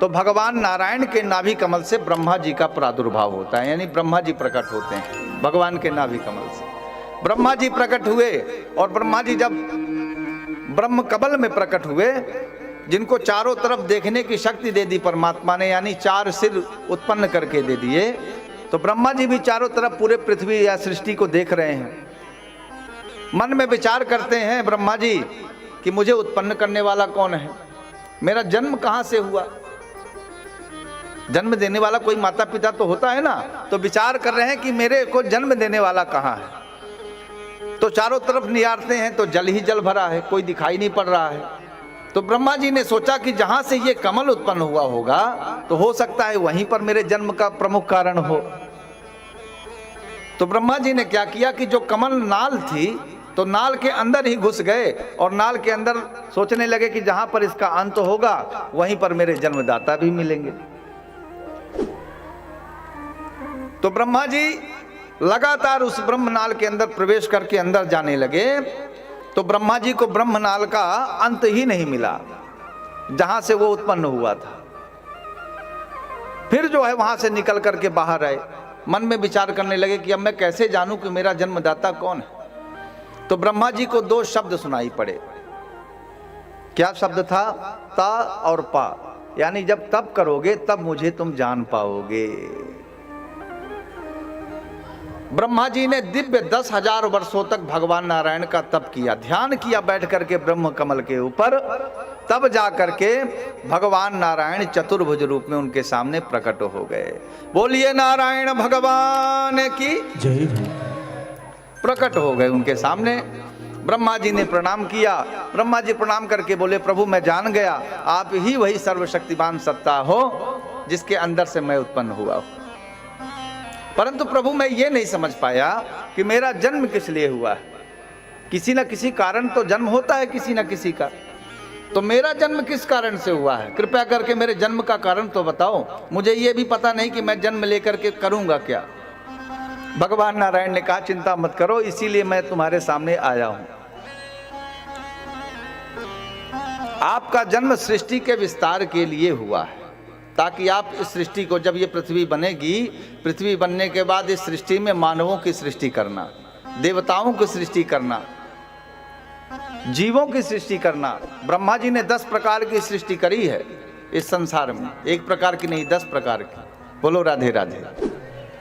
तो भगवान नारायण के नाभि कमल से ब्रह्मा जी का प्रादुर्भाव होता है, यानी ब्रह्मा जी प्रकट होते हैं भगवान के नाभि कमल से। ब्रह्मा जी प्रकट हुए और ब्रह्मा जी जब ब्रह्म कमल में प्रकट हुए, जिनको चारों तरफ देखने की शक्ति दे दी परमात्मा ने, यानी 4 सिर उत्पन्न करके दे दिए, तो ब्रह्मा जी भी चारों तरफ पूरे पृथ्वी या सृष्टि को देख रहे हैं। मन में विचार करते हैं ब्रह्मा जी कि मुझे उत्पन्न करने वाला कौन है, मेरा जन्म कहाँ से हुआ। जन्म देने वाला कोई माता पिता तो होता है ना, तो विचार कर रहे हैं कि मेरे को जन्म देने वाला कहाँ है। तो चारों तरफ निहारते हैं तो जल ही जल भरा है, कोई दिखाई नहीं पड़ रहा है। तो ब्रह्मा जी ने सोचा कि जहां से ये कमल उत्पन्न हुआ होगा तो हो सकता है वहीं पर मेरे जन्म का प्रमुख कारण हो। तो ब्रह्मा जी ने क्या किया कि जो कमल नाल थी, तो नाल के अंदर ही घुस गए और नाल के अंदर सोचने लगे कि जहां पर इसका अंत होगा वहीं पर मेरे जन्मदाता भी मिलेंगे। तो ब्रह्मा जी लगातार उस ब्रह्मनाल के अंदर प्रवेश करके अंदर जाने लगे, तो ब्रह्मा जी को ब्रह्मनाल का अंत ही नहीं मिला जहां से वो उत्पन्न हुआ था। फिर जो है वहां से निकल करके बाहर आए, मन में विचार करने लगे कि अब मैं कैसे जानूं कि मेरा जन्मदाता कौन है। तो ब्रह्मा जी को 2 शब्द सुनाई पड़े। क्या शब्द था? ता और पा, यानी जब तप करोगे तब मुझे तुम जान पाओगे। ब्रह्मा जी ने दिव्य 10,000 वर्षों तक भगवान नारायण का तप किया, ध्यान किया बैठ करके ब्रह्म कमल के ऊपर। तब जा करके भगवान नारायण चतुर्भुज रूप में उनके सामने प्रकट हो गए। बोलिए नारायण भगवान की जय। प्रकट हो गए उनके सामने। ब्रह्मा जी ने प्रणाम किया। ब्रह्मा जी प्रणाम करके बोले, प्रभु मैं जान गया आप ही वही सर्वशक्तिमान सत्ता हो जिसके अंदर से मैं उत्पन्न हुआ हूं। परंतु प्रभु मैं ये नहीं समझ पाया कि मेरा जन्म किस लिए हुआ है। किसी न किसी कारण तो जन्म होता है किसी न किसी का, तो मेरा जन्म किस कारण से हुआ है, कृपया करके मेरे जन्म का कारण तो बताओ। मुझे ये भी पता नहीं कि मैं जन्म लेकर के करूंगा क्या। भगवान नारायण ने कहा चिंता मत करो, इसीलिए मैं तुम्हारे सामने आया हूं। आपका जन्म सृष्टि के विस्तार के लिए हुआ है, ताकि आप इस सृष्टि को, जब ये पृथ्वी बनेगी, पृथ्वी बनने के बाद इस सृष्टि में मानवों की सृष्टि करना, देवताओं की सृष्टि करना, जीवों की सृष्टि करना। ब्रह्मा जी ने 10 प्रकार की सृष्टि करी है इस संसार में, एक प्रकार की नहीं 10 प्रकार की। बोलो राधे राधे।